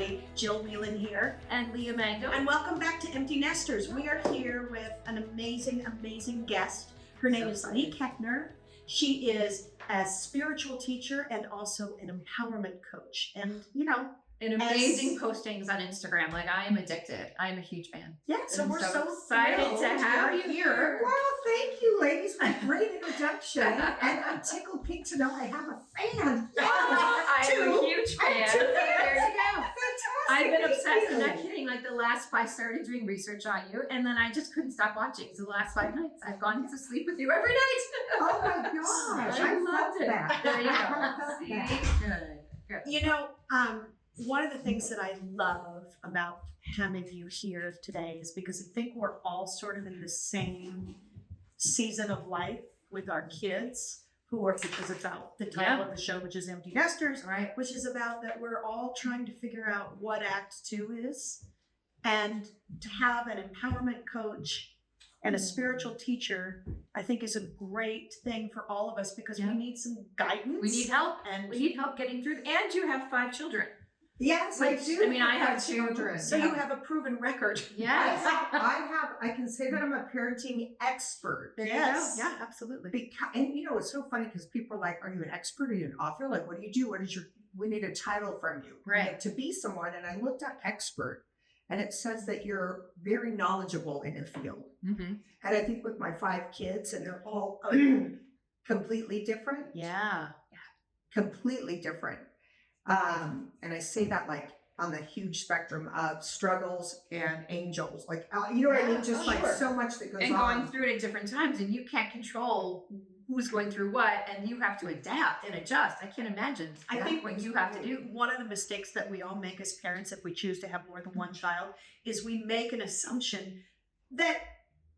everybody. Jill here. And Leah Mango. And welcome back to Empty Nesters. We are here with an amazing guest. Her name is Leigh Koechner. She is a spiritual teacher and also an empowerment coach. And, and amazing postings on Instagram. Like, I am addicted. I am a huge fan. Yeah, so we're so excited to have you here. Well, thank you, ladies, for a great introduction. And I'm tickled pink to know I have a fan. I am a huge fan. There you go. Fantastic. I've been obsessed. I'm not kidding. Like I started doing research on you, and then I just couldn't stop watching. So the last 5 nights, I've gone to sleep with you every night. Oh my gosh. I loved it. That. There you go. Good. One of the things that I love about having you here today is because I think we're all sort of in the same season of life with our kids, which is about the title of the show, which is Empty Nesters, right? Which is about that we're all trying to figure out what Act 2 is, and to have an empowerment coach and a spiritual teacher, I think, is a great thing for all of us because we need some guidance. We need help, and we need help getting through. And you have 5 children. Yes, I do. I mean, I have 2 children. So you have a proven record. Yes. I can say that I'm a parenting expert. Yes. Yeah, absolutely. And it's so funny because people are like, are you an expert? Are you an author? Like, what do you do? We need a title from you. Right. To be someone. And I looked up expert and it says that you're very knowledgeable in a field. Mm-hmm. And I think with my 5 kids, and they're all completely different. Yeah. Completely different. And I say that like on the huge spectrum of struggles and angels, like, you know what I mean? Just like so much that goes on. And going through it at different times, and you can't control who's going through what, and you have to adapt and adjust. I can't imagine. I think what you have to do. One of the mistakes that we all make as parents, if we choose to have more than one child, is we make an assumption that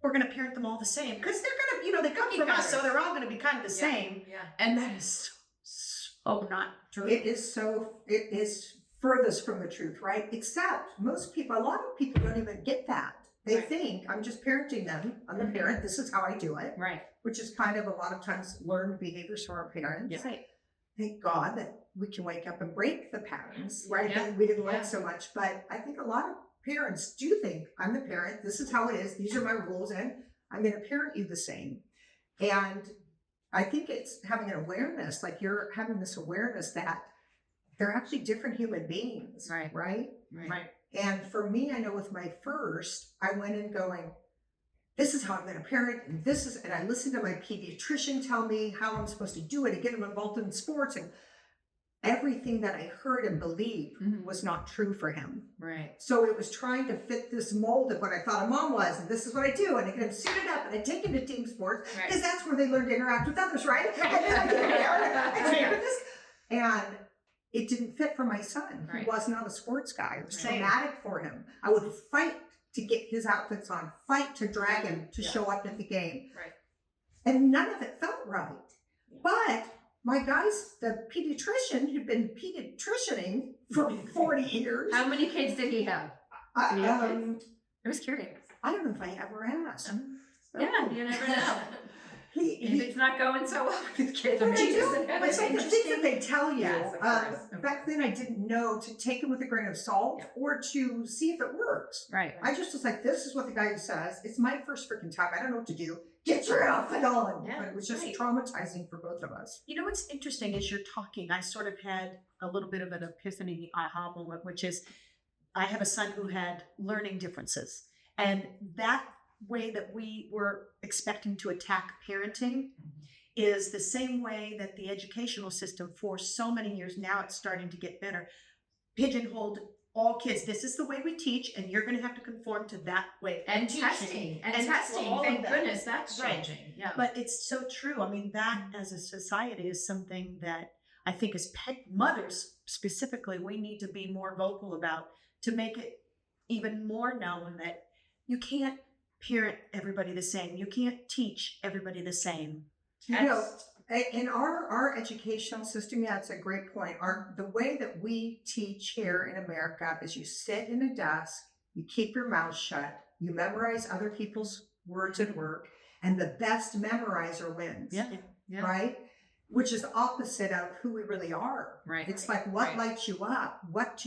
we're going to parent them all the same because they're going to, they come from us, so they're all going to be kind of the same. Yeah. And that is so not true. It is furthest from the truth, right? Except a lot of people don't even get that. They think I'm just parenting them. I'm the parent. This is how I do it. Right. Which is kind of a lot of times learned behaviors from our parents. Yeah. Right. Thank God that we can wake up and break the patterns, right? Yeah. That we didn't learn so much. But I think a lot of parents do think I'm the parent. This is how it is. These are my rules, and I'm going to parent you the same. And I think it's having an awareness, like you're having this awareness that they're actually different human beings, right? And for me, I know with my first, I went in going, this is how I'm going to parent, and I listened to my pediatrician tell me how I'm supposed to do it and get them involved in sports, and everything that I heard and believed was not true for him. Right. So it was trying to fit this mold of what I thought a mom was, and this is what I do, and I get him suited up, and I take him to team sports, because that's where they learn to interact with others, right? And then I get married, and it didn't fit for my son, who was not a sports guy. It was traumatic for him. I would fight to get his outfits on, fight to drag him to show up at the game. Right. And none of it felt right. Yeah. But my guys, the pediatrician who'd been pediatricianing for 40 years. How many kids did he have? I was curious. I don't know if I ever asked. Yeah, you never know. If it's not going so well with kids, but it's like the things that they tell you. Yes, of course. Back then, I didn't know to take it with a grain of salt or to see if it works. Right. I just was like, this is what the guy says. It's my first freaking time. I don't know what to do. Get your outfit on. Yeah, but it was just traumatizing for both of us. You know what's interesting is you're talking. I sort of had a little bit of an epiphany aha moment, which is I have a son who had learning differences, and that way that we were expecting to attack parenting is the same way that the educational system for so many years, now it's starting to get better, pigeonholed all kids. This is the way we teach, and you're going to have to conform to that way. And testing. Thank goodness that's changing. Yeah. But it's so true. I mean, that as a society is something that I think as mothers specifically, we need to be more vocal about to make it even more known that you can't parent everybody the same. You can't teach everybody the same. In our educational system, it's a great point. The way that we teach here in America is you sit in a desk, you keep your mouth shut, you memorize other people's words and work, and the best memorizer wins. Yeah. Right? which is opposite of who we really are. Right. It's like, what Right. lights you up? What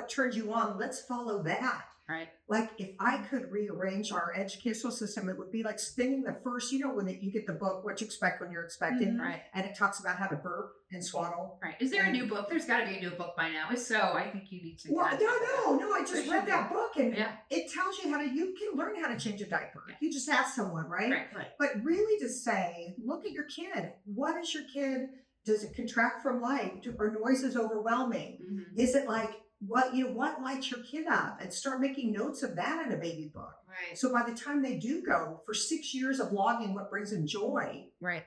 turns you on? Let's follow that. Right. Like if I could rearrange our educational system, it would be like spending the first, when you get the book, What to Expect When You're Expecting, Right. and it talks about how to burp and swaddle. Right. Is there a new book? There's got to be a new book by now. If so, I think you need to. Well, add no, I There just should read be. that book and Yeah. it tells you you can learn how to change a diaper. Yeah. You just ask someone, right? Right. But really to say, look at your kid. What is your kid? Does it contract from light? Are noises overwhelming? Mm-hmm. Is it like, what lights your kid up? And start making notes of that in a baby book. Right. So by the time they do go for 6 years of logging what brings them joy, Right.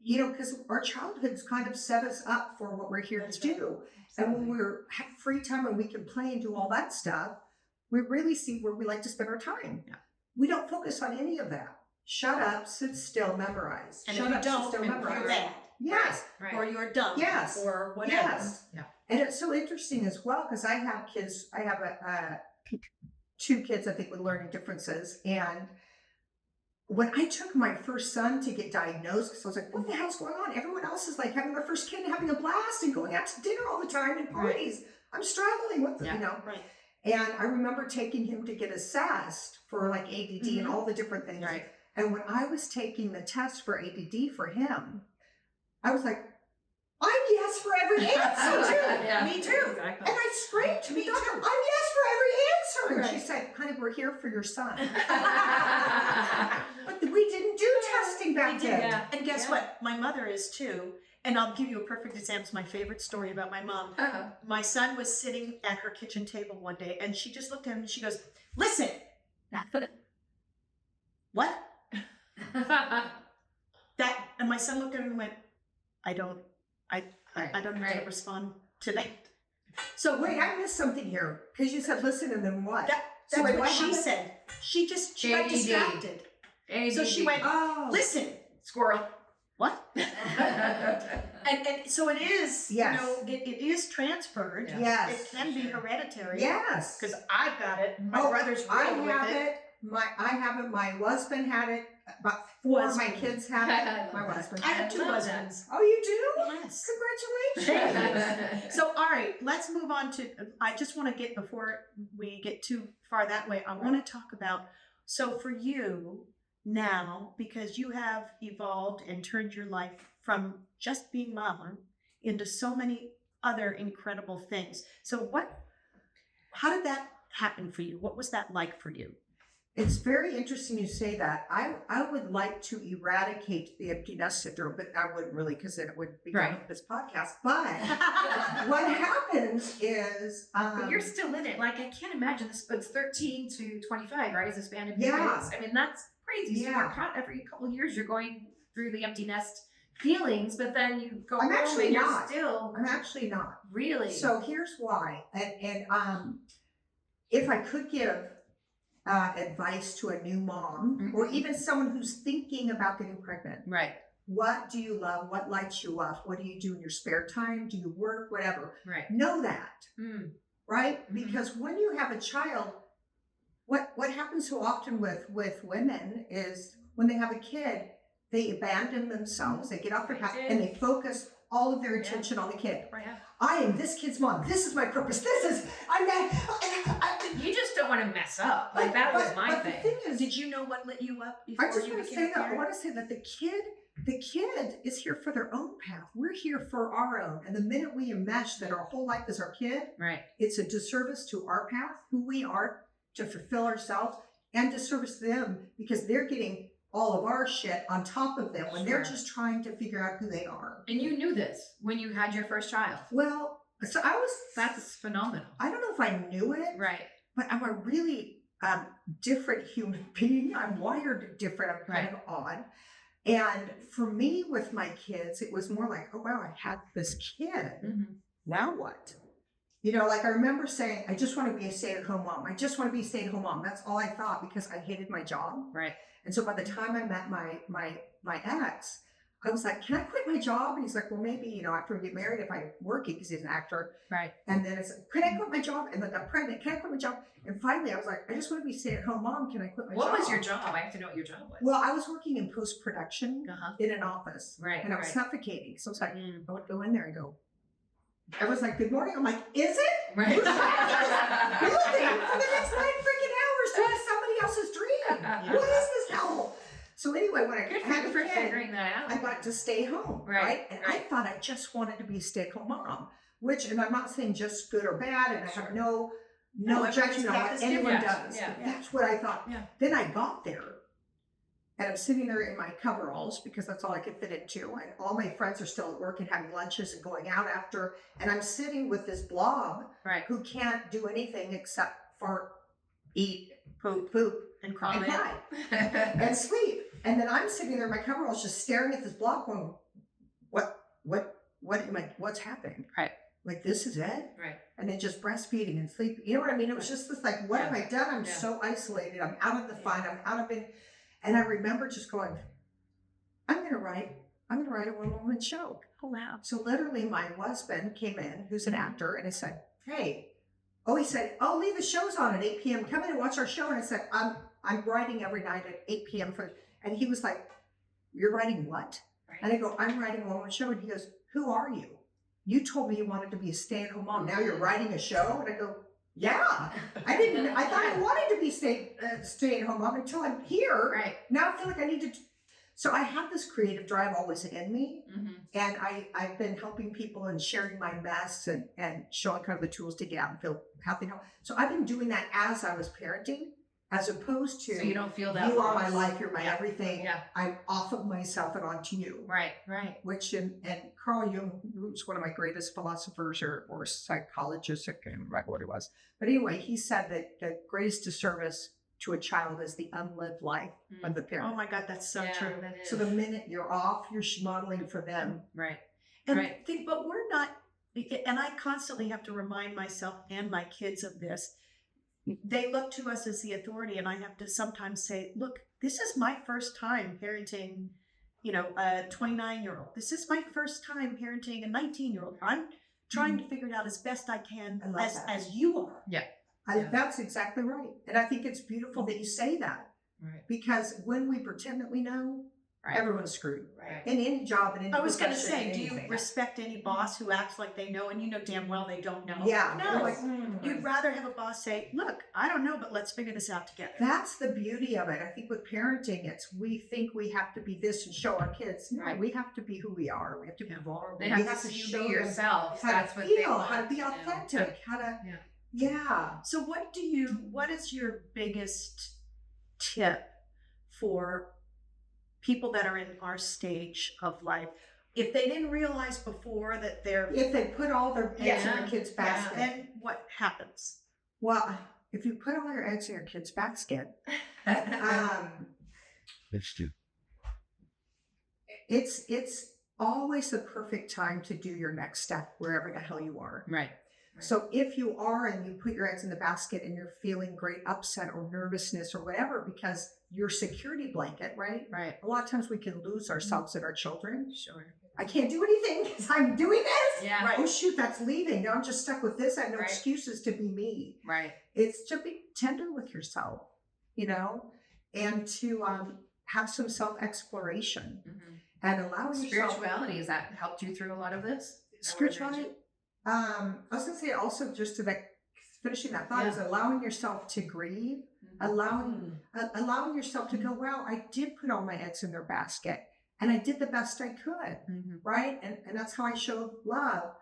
because our childhoods kind of set us up for what we're here That's to right. do. And when we're have free time and we can play and do all that stuff, we really see where we like to spend our time. Yeah. We don't focus on any of that. Shut up, sit still, memorize. And Shut if you up, sit don't, still, you're memorize. bad. Yes. Right. Or you're dumb. Yes. Or whatever. Yes. Yeah. And it's so interesting as well because I have kids. I have two kids, I think, with learning differences. And when I took my first son to get diagnosed, because I was like, what the hell's going on? Everyone else is like having their first kid and having a blast and going out to dinner all the time and parties. I'm struggling with it, Yeah. Right. And I remember taking him to get assessed for like ADD and all the different things. Right. And when I was taking the test for ADD for him, I was like, I'm yes for every answer too. Yeah. Me too. Exactly. And I screamed to Me the doctor, too. I'm yes for every answer. And she Right. said, honey, we're here for your son. But we didn't do testing back then. Yeah. And guess Yeah. what? My mother is too. And I'll give you a perfect example. It's my favorite story about my mom. Uh-huh. My son was sitting at her kitchen table one day and she just looked at him and she goes, listen, what? That, and my son looked at him and went, I don't know how to respond to that. So wait, I missed something here. Because you said listen and then what? That's So wait, what what she happened? said. She got ADD. distracted. So she went, Oh. listen, Squirrel. what? And so it is, Yes. it is transferred. Yeah. Yes. It can be hereditary. Yes. Because I've got it. My Oh, brother's I real with have it. it. I have it. My husband had it. About 4 of my Husband. kids have I it. My love that. husband. I have two love that. husbands. Oh, you do? Yes. Congratulations. So, all right, let's move on to. I just want to get, before we get too far that way, I want to talk about. So, for you now, because you have evolved and turned your life from just being mama into so many other incredible things. So, how did that happen for you? What was that like for you? It's very interesting you say that. I would like to eradicate the empty nest syndrome, but I wouldn't really because then it would be done with this podcast. But what happens is But you're still in it. Like, I can't imagine this, but it's 13 to 25, right? Is the span of your Yeah. kids. I mean, that's crazy. So Yeah. you're caught every couple of years, you're going through the empty nest feelings, but then you go I'm home actually and you're not. still I'm actually not. really. So here's why. And if I could give advice to a new mom or even someone who's thinking about getting pregnant, Right, what do you love? What lights you up? What do you do in your spare time? Do you work? Whatever. right. Know that, Mm. right? Mhm. Because when you have a child, what happens so often with women is when they have a kid, they abandon themselves, they get off their path, and they focus all of their attention on the kid. Right. Yeah. I am this kid's mom. This is my purpose. This is You just don't want to mess up. Like, that was my but thing. The thing is, Did you know what lit you up before I just you want to became say a that. I parent? want to say that the kid is here for their own path. We're here for our own. And the minute we enmesh that our whole life is our kid, Right. it's a disservice to our path, who we are, to fulfill ourselves, and disservice to them because they're getting all of our shit on top of them when they're Sure. just trying to figure out who they are. And you knew this when you had your first child. Well, so That's phenomenal. I don't know if I knew it, Right. but I'm a really different human being. I'm wired different. I'm kind of odd. And for me, with my kids, it was more like, oh, wow, I had this kid. Mm-hmm. Now what? Like I remember saying, I just want to be a stay-at-home mom. I just want to be a stay-at-home mom. That's all I thought because I hated my job. Right. And so by the time I met my ex, I was like, can I quit my job? And he's like, well, maybe, you know, after we get married, if I'm working, because he's an actor. Right. And then it's, can I quit my job? And then I'm pregnant. Can I quit my job? And finally, I was like, I just want to be stay-at-home mom. Can I quit my job? What was your job? I have to know what your job was. Well, I was working in post-production Uh-huh. in an office. Right. And I was right. suffocating. So it's like, Mm. I would go in there and go, everyone's like, good morning. I'm like, is it? Right. Building for the next 9 freaking hours doing somebody else's dream. What is this hell? So anyway, when I Good had for a kid, figuring that out. I got to stay home, right? And I thought I just wanted to be a stay-at-home mom, which, and I'm not saying just good or bad, and I have no everybody's judgment on path what is anyone different. does. Yeah. But that's what I thought. Yeah. Then I got there, and I'm sitting there in my coveralls because that's all I could fit into, and all my friends are still at work and having lunches and going out after, and I'm sitting with this blob Right. who can't do anything except fart, eat, Poop poop, and cry. and cry, and sleep. And then I'm sitting there in my coveralls just staring at this blob going, what's happening? Right. Like, this is it? Right. And then just breastfeeding and sleep. You know what I mean? It was just this like, what have I done? I'm Yeah. so isolated. I'm out of the fun. I'm out of it. And I remember just going, I'm going to write a one-woman show. Oh, wow. So literally my husband came in, who's an Mhm. actor, and I said, hey, he said, oh, Leigh, the show's on at 8 p.m. Come in and watch our show. And I said, I'm writing every night at 8 p.m. And he was like, you're writing what? Right. And I go, I'm writing a one-woman show. And he goes, who are you? You told me you wanted to be a stay-at-home mom. Now you're writing a show? And I go, yeah. I thought I wanted to be stay-at-home mom until I'm here. Right. Now I feel like I need to. So I have this creative drive always in me. Mm-hmm. And I've been helping people and sharing my mess and showing kind of the tools to get out and feel healthy. So I've been doing that as I was parenting, as opposed to, So you don't feel that you are loss. my life, you're my Yeah. everything. Yeah. I'm off of myself and onto you. Right. Right. Which, and Carl Jung, who's one of my greatest philosophers or psychologists, I can't remember what it was. But anyway, he said that the greatest disservice to a child is the unlived life of the parent. Oh my God, that's so Yeah, true. that is. So the minute you're off, you're modeling for them. Right. And Right. but we're not, and I constantly have to remind myself and my kids of this. They look to us as the authority, and I have to sometimes say, look, this is my first time parenting, a 29-year-old. This is my first time parenting a 19-year-old. I'm trying to figure it out as best I can I love that. as you are. Yeah. That's exactly right. And I think it's beautiful that you say that, Right. because when we pretend that we know, Right. everyone's screwed. Right. In any job, in any I was going to profession, say, in do you anything. respect any boss who acts like they know and you know damn well they don't know? Yeah. No. You're like, You'd rather have a boss say, look, I don't know, but let's figure this out together. that's the beauty of it. I think with parenting, we think we have to be this and show our kids. No, Right. we have to be who we are. We have to be vulnerable. They we have to see you show be them yourself. how That's to what feel, they want. how to be you know? authentic, how to, Yeah. yeah. So what is your biggest tip for people that are in our stage of life? If they didn't realize before that they're, If they put all their eggs in Yeah. their kid's basket. then what happens? Well, if you put all your eggs in your kid's basket, Let's do. it's always the perfect time to do your next step wherever the hell you are. Right. So if you are and you put your eggs in the basket and you're feeling great upset or nervousness or whatever because your security blanket, right? Right. A lot of times we can lose ourselves and our children. Sure. I can't do anything because I'm doing this. Yeah. Oh shoot, that's leaving. Now I'm just stuck with this. I have no Right. excuses to be me. Right. It's to be tender with yourself, and to have some self-exploration Mm-hmm. and allow yourself. Spirituality, has that helped you through a lot of this? Spirituality. I was gonna say also, just to finishing that thought, is allowing yourself to grieve, allowing yourself to go, wow, I did put all my eggs in their basket and I did the best I could, Mm-hmm. right? And that's how I showed love.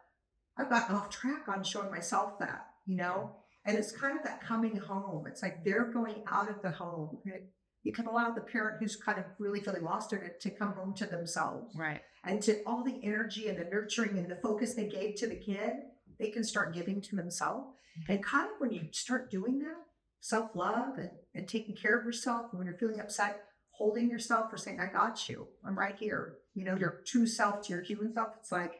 I've gotten off track on showing myself that, and it's kind of that coming home. It's like they're going out of the home. You can allow the parent who's kind of really feeling lost in it to come home to themselves. Right. And to all the energy and the nurturing and the focus they gave to the kid, they can start giving to themselves. And kind of when you start doing that, self-love and taking care of yourself, and when you're feeling upset, holding yourself or saying, I got you, I'm right here. Your true self to your human self, it's like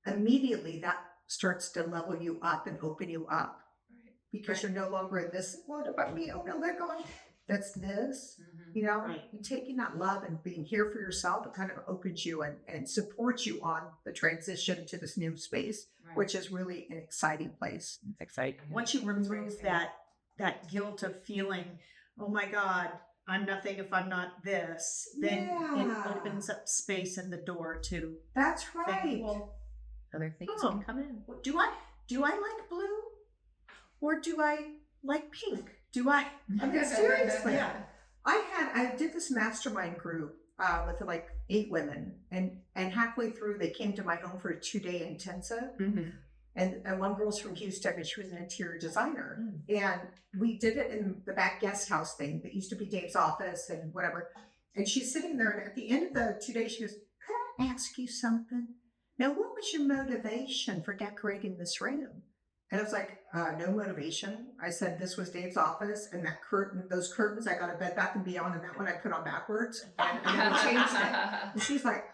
immediately that starts to level you up and open you up. Right. Because you're no longer in this, what about me? Oh no, they're going. That's this. Mm-hmm. You know, Right. and taking that love and being here for yourself, it kind of opens you and supports you on the transition to this new space, which is really an exciting place. It's exciting. Once you remove that guilt of feeling, oh my God, I'm nothing if I'm not this, then Yeah. it opens up space and the door to That's think, right. well, Other things Oh. can come in. do I like blue or do I like pink? Do I? I mean, seriously. Yeah. I did this mastermind group with like 8 women, and halfway through they came to my home for a 2-day intensive. Mm-hmm. And one girl's from Houston, and she was an interior designer. And we did it in the back guest house thing that used to be Dave's office and whatever. And she's sitting there, and at the end of the 2 days, she goes, "Can I ask you something? Now, what was your motivation for decorating this room?" And I was like, "No motivation." I said, "This was Dave's office, and that curtain, those curtains, I got a Bed Bath & Beyond, and that one I put on backwards, and then we changed it." And she's like,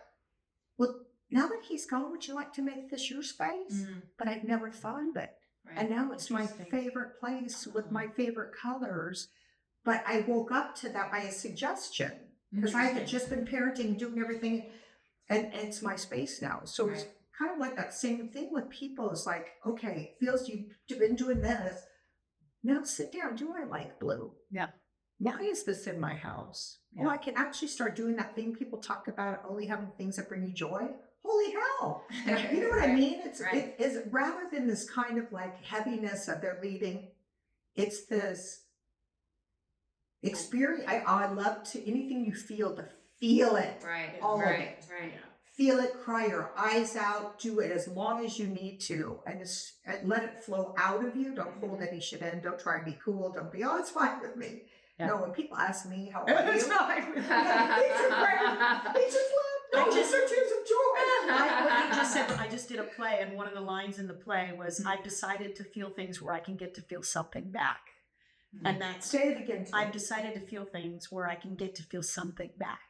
"Well, now that he's gone, would you like to make this your space?" But I'd never thought of it. And now it's my favorite place with my favorite colors. But I woke up to that by a suggestion because I had just been parenting and doing everything, and it's my space now. So it's kind of like that same thing with people. It's like, okay, feels you've been doing this. Now sit down. Do I like blue? Yeah. Why is this in my house? Yeah. Well, I can actually start doing that thing people talk about, only having things that bring you joy. Holy hell. You know what I mean? It is rather than this kind of like heaviness that they're leading, it's this experience. I love to anything you feel, to feel it. Right. All of right. it. Right. Feel it, cry your eyes out, do it as long as you need to, and let it flow out of you. Don't hold any shit in. Don't try and be cool. Don't be, "Oh, it's fine with me." Yeah. No, when people ask me how I It's feel, fine with me. these are great. They just love. No, these are tears of joy. What you just said, I just did a play, and one of the lines in the play was, "I've decided to feel things where I can get to feel something back." And that's, Say it again. I've decided to feel things where I can get to feel something back.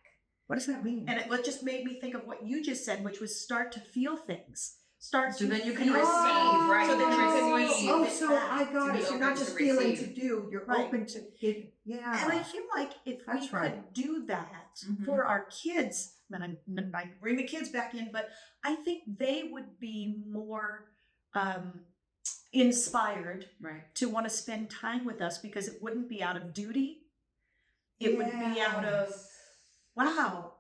What does that mean? And it just made me think of what you just said, which was start to feel things. Start So to then you can feel- receive, right? So that you can receive. Oh, it so back. I got To it. be You're not open just to feeling receive. to do. You're Right. open to it. Yeah. And I feel like if That's we right. could do that Mhm. for our kids, and I bring the kids back in, but I think they would be more inspired Right. to want to spend time with us because it wouldn't be out of duty. It would be out of, wow,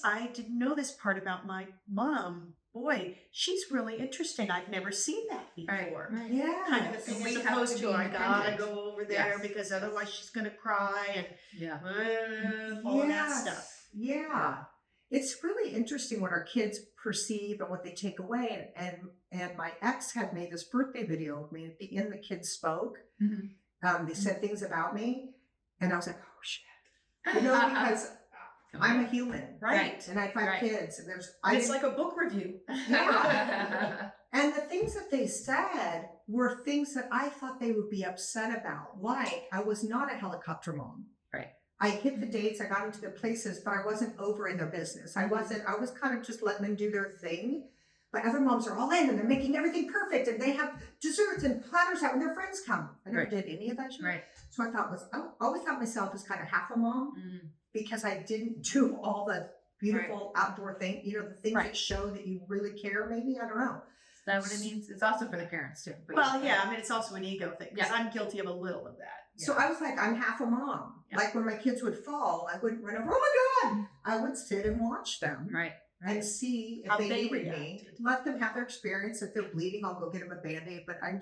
I didn't know this part about my mom. Boy, she's really interesting. I've never seen that before. Right. Yeah. Kind of a thing, We as have opposed to to, be I gotta independent. go over there Yes. because otherwise she's gonna cry and Yeah. all of that stuff. Yeah. It's really interesting what our kids perceive and what they take away. And my ex had made this birthday video of me. At the end, the kids spoke. Mhm. They said things about me. And I was like, oh, shit. You know, because I'm a human. Right. And I have 5 Right. kids. And It's like a book review. Yeah. And the things that they said were things that I thought they would be upset about. Like, I was not a helicopter mom. Right. I hit the dates, I got into the places, but I wasn't over in their business. I was kind of just letting them do their thing. But other moms are all in and they're making everything perfect and they have desserts and platters out when their friends come. I never Right. did any of that shit. Right. So I always thought myself as kind of half a mom Mm. because I didn't do all the beautiful outdoor thing, the things Right. that show that you really care, maybe. I don't know. Is that what it means? It's also for the parents too. But Well, yeah, I mean, it's also an ego thing because I'm guilty of a little of that. So I was like, I'm half a mom. Yeah. Like when my kids would fall, I wouldn't run over, oh my God. I would sit and watch them Right. and see if How they they needed me. reacted. Let them have their experience. If they're bleeding, I'll go get them a Band-Aid. But I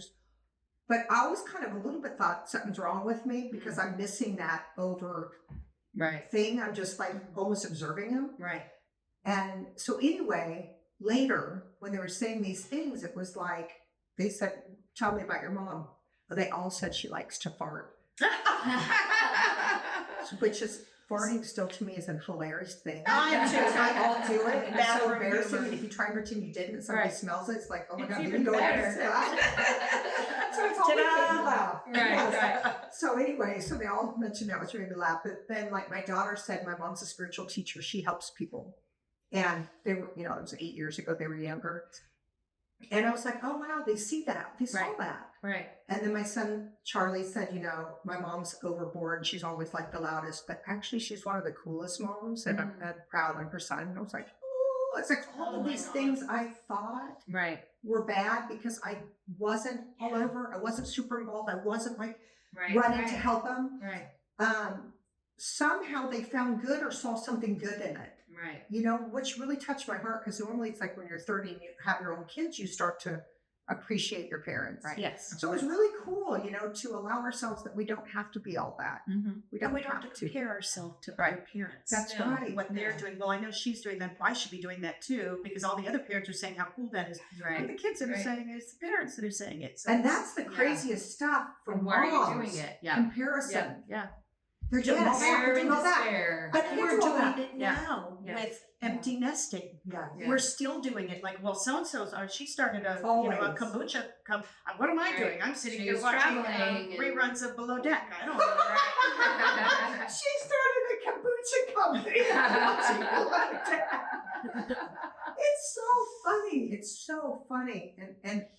always kind of a little bit thought something's wrong with me because I'm missing that over Right. thing. I'm just like almost observing them. Right. And so anyway, later when they were saying these things, it was like, they said, tell me about your mom. They all said she likes to fart. Which is farting still to me is a hilarious thing. I do. I all do it. And it's so Bathroom embarrassing. humor. And if you try and pretend you didn't and somebody Right. smells it, it's like, oh my It's God, even didn't go better. against that. So it's always Ta-da! made me laugh. Right, right. So anyway, so they all mentioned that, which made me laugh. But then like my daughter said, my mom's a spiritual teacher. She helps people. And they were, it was 8 years ago, they were younger. And I was like, oh wow, they see that. They saw Right. that. Right. And then my son Charlie said, you know, my mom's overboard. She's always like the loudest, but actually she's one of the coolest moms, and I'm proud of her son. And I was like, oh, it's like all Oh of my these God. things I thought Right. were bad because I wasn't all over. I wasn't super involved. I wasn't like Right. running to help them. Right. Somehow they found good or saw something good in it. Right. You know, which really touched my heart, because normally it's like when you're 30 and you have your own kids, you start to appreciate your parents. Right. Yes. So it was really cool, you know, to allow ourselves that we don't have to be all that. Mm-hmm. We And don't, we don't have have to compare ourselves to Right. other parents. That's Yeah. right. What they're doing. Well, I know she's doing that. I should be doing that too, because all the other parents are saying how cool that is. But Right. the kids that are Right. saying it, it's the parents that are saying it. So And it's- that's the Yeah. craziest stuff for And why are you moms. doing it? Yeah. Comparison. Yeah. They're doing all Yes. that, they're Despair doing and all that. despair. I And can't we're do all doing that. it Yeah. now Yeah. with empty nesting. Yeah. Yeah. We're still doing it. Like, well, so and so's are. She started a Always. a kombucha. What am I Right. doing? I'm sitting She here was watching traveling and- reruns of Below Deck. I don't know. She started a kombucha company. It's so funny. It's so funny.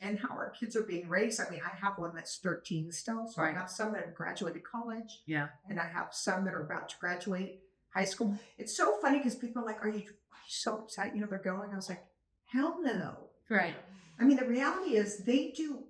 And how our kids are being raised. I mean, I have one that's 13 still. So Right. I have some that have graduated college. Yeah. And I have some that are about to graduate high school. It's so funny because people are like, are you so upset? You know, they're going. I was like, hell no. Right. I mean, the reality is they do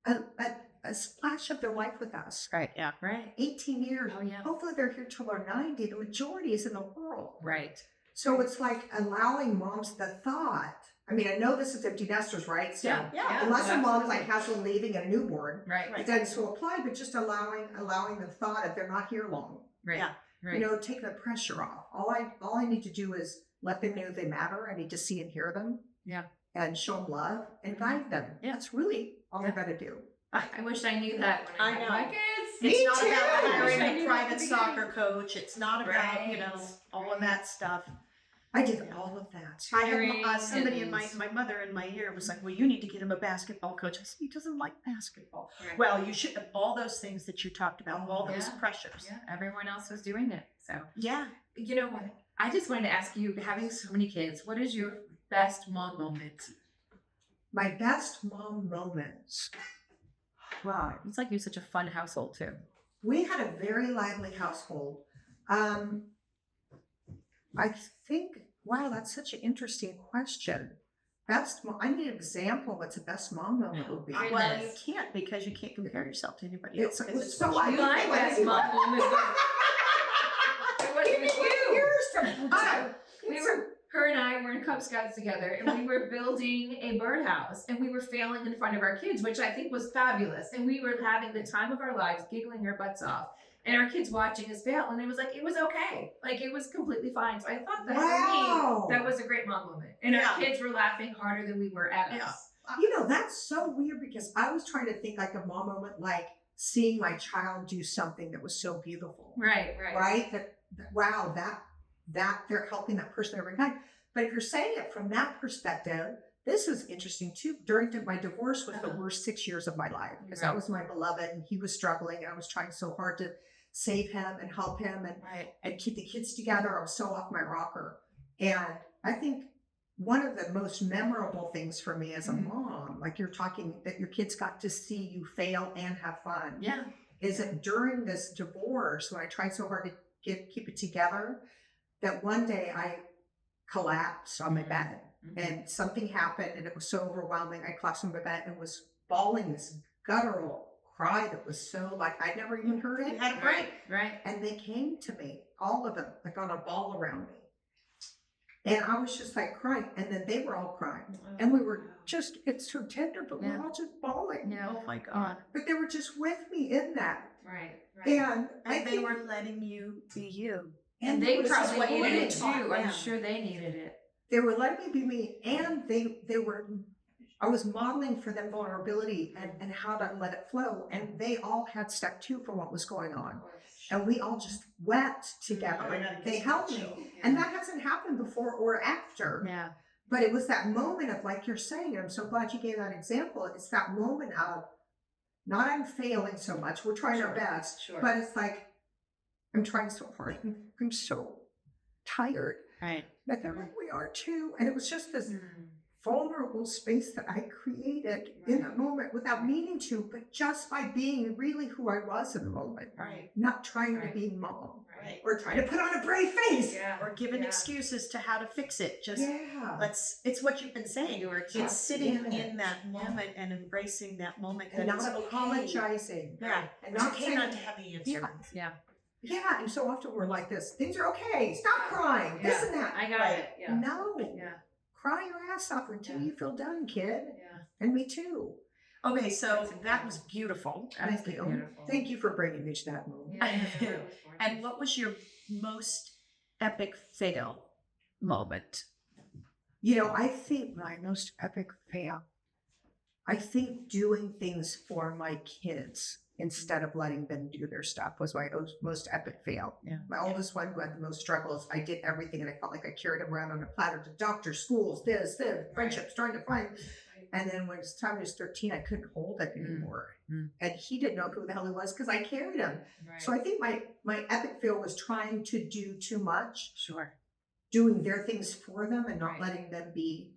a splash of their life with us. Right. Yeah. Right. 18 years. Oh yeah. Hopefully they're here till they're 90. The majority is in the world. Right. So it's like allowing moms the thought. I mean, I know this is empty nesters, right? So Yeah. unless a mom absolutely. like has one leaving and a newborn, Right. it doesn't so apply, but just allowing the thought of they're not here long. Right. Yeah. Right. You know, take the pressure off. All I need to do is let them know they matter. I need to see and hear them. Yeah. And show them love and guide them. Yeah. That's really all I Yeah. gotta do. I wish I knew that when I I had know. my kids. Me It's not too. about I hiring knew a that private at the soccer coach. It's not about, Right. all of that stuff. I did all of that. I had Tutoring somebody in and- my mother in my ear was like, well, you need to get him a basketball coach. I said, he doesn't like basketball. Right. Well, you should have all those things that you talked about, all those Yeah. pressures. Yeah. Everyone else was doing it. So Yeah. you know what? I just wanted to ask you, having so many kids, what is your best mom moment? My best mom moments. Wow. It's like you're such a fun household too. We had a very lively household. I think, wow, that's such an interesting question. I need an example. What's the best mom moment would be? I- Well, you Goodness. can't because you can't compare yourself to anybody It's- else. 'cause it's it's so what you I- My best mom moment was it wasn't with you. Years from Her and I were in Cub Scouts together, and we were building a birdhouse, and we were failing in front of our kids, which I think was fabulous. And we were having the time of our lives, giggling our butts off, and our kids watching us fail. And it was like, it was okay, like it was completely fine. So I thought that Wow. for me, that was a great mom moment, and Yeah. our kids were laughing harder than we were at Yeah. us. You know, that's so weird because I was trying to think like a mom moment, like seeing my child do something that was so beautiful. Right. Right? Wow, that they're helping that person every time. But if you're saying it from that perspective, this is interesting too. During my divorce was the worst 6 years of my life because that Right. was my beloved and he was struggling and I was trying so hard to save him and help him and keep the kids together. I was so off my rocker. And I think one of the most memorable things for me as a Mhm. mom, like you're talking that your kids got to see you fail and have fun, Yeah. is that during this divorce, when I tried so hard to keep it together, that one day I collapsed on my bed Mhm. and something happened and it was so overwhelming. I collapsed on my bed and was bawling this guttural cry that was so like I'd never even heard You it. had a break. Right. And they came to me, all of them, like on a ball around me. And I was just like crying. And then they were all crying. And we were just, it's so tender, but we Yeah. were all just bawling. Yeah. Oh my God. But they were just with me in that. Right. And I And they think- were letting you be you. And it they was just probably what needed we it too. taught I'm them. sure they needed it. They were letting me be me, and they were. I was modeling for them vulnerability and how to let it flow, and they all had stuff too for what was going on, and we all just wept together. Mm-hmm. They helped me, and that hasn't happened before or after. Yeah. But it was that moment of like you're saying, and I'm so glad you gave that example. It's that moment of not I'm failing so much. We're trying our best, Sure. but it's like I'm trying so hard. I'm so tired. Right. But they're like, we are too. And it was just this vulnerable space that I created in that moment without meaning to, but just by being really who I was in the moment. Right. Not trying Right. to be mom Right. or trying to put on a brave face. Yeah. Or giving Yeah. excuses to how to fix it. Just Yeah. it's what you've been saying. You were It's just sitting in it. in that moment and embracing that moment. And that not it's okay. apologizing. Yeah. And It's not okay saying, not to have the answer. Yeah. Yeah. Yeah, and so often we're like this. Things are okay. Stop crying. This Yeah. and that. I got Right. it. Yeah. No. Yeah. Cry your ass off until Yeah. you feel done, kid. Yeah. And me too. Okay, so That's that was beautiful. Thank you. Beautiful. Thank you for bringing me to that moment. Yeah, that was gorgeous. And what was your most epic fail moment? You know, I think my most epic fail, I think doing things for my kids instead of letting them do their stuff was my most epic fail. Yeah. My oldest one who had the most struggles, I did everything and I felt like I carried him around on a platter to doctors, schools, this, friendships, trying to find. And then when his time was 13, I couldn't hold it anymore. Mm. And he didn't know who the hell he was because I carried him. Right. So I think my epic fail was trying to do too much, Sure. doing their things for them and not Right. letting them be,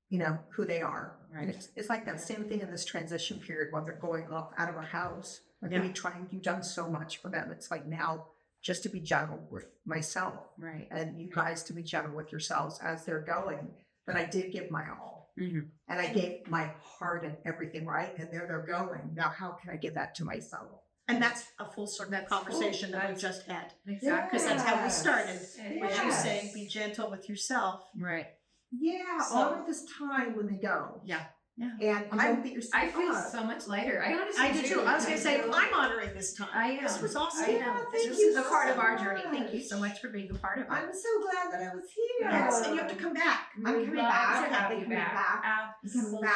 you know, who they are. Right. And it's like that same thing in this transition period while they're going off out of our house. Like Yeah. me trying, you've done so much for them. It's like now just to be gentle with myself Right. and you guys to be gentle with yourselves as they're going. But I did give my all. Mm-hmm. And I gave my heart and everything, right? And there they're going. Now, how can I give that to myself? And that's a full circle That's conversation full. that we That's- just had. Exactly. Because that's how we Yes. started. Was you Yes. saying be gentle with yourself. Right. Yeah, So- honor this time when they go. Yeah. Yeah. And don't beat yourself I feel up. so much lighter. I honestly I do too. I was gonna say do. I'm honoring this time. I am. This was awesome. I Yeah, know. thank This you is a part of so our journey. Thank you much. so much for being a part of it. I'm so glad that I was here. Yes, and you have to come back. I'm coming Love back. to have I'm you coming back. back. Absolutely.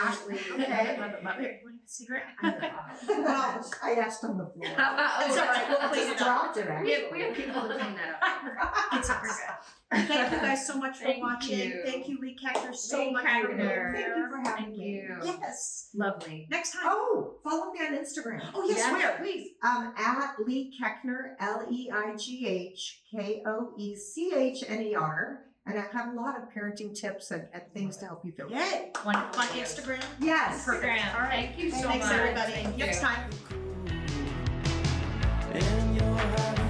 Okay. Love it, love it. Want a cigarette? Well, I asked on the floor. It's all right. We'll clean it up. Dropped it. We have people to clean that up. It's all right. Thank you guys so much for Thank watching. you. Thank you, Leigh Koechner, so Leigh much for being Koechner. Thank you here. for having Thank me. you. Yes. Lovely. Next time. Oh, follow me on Instagram. Oh, yes, where? Please. At Leigh Koechner, LEIGHKOECHNER. And I have a lot of parenting tips and things to help you feel. Yay. Wonderful. On Instagram. Yes. Instagram. All right. Thank you so Thanks, much. everybody. Thank Next you. time. and you're having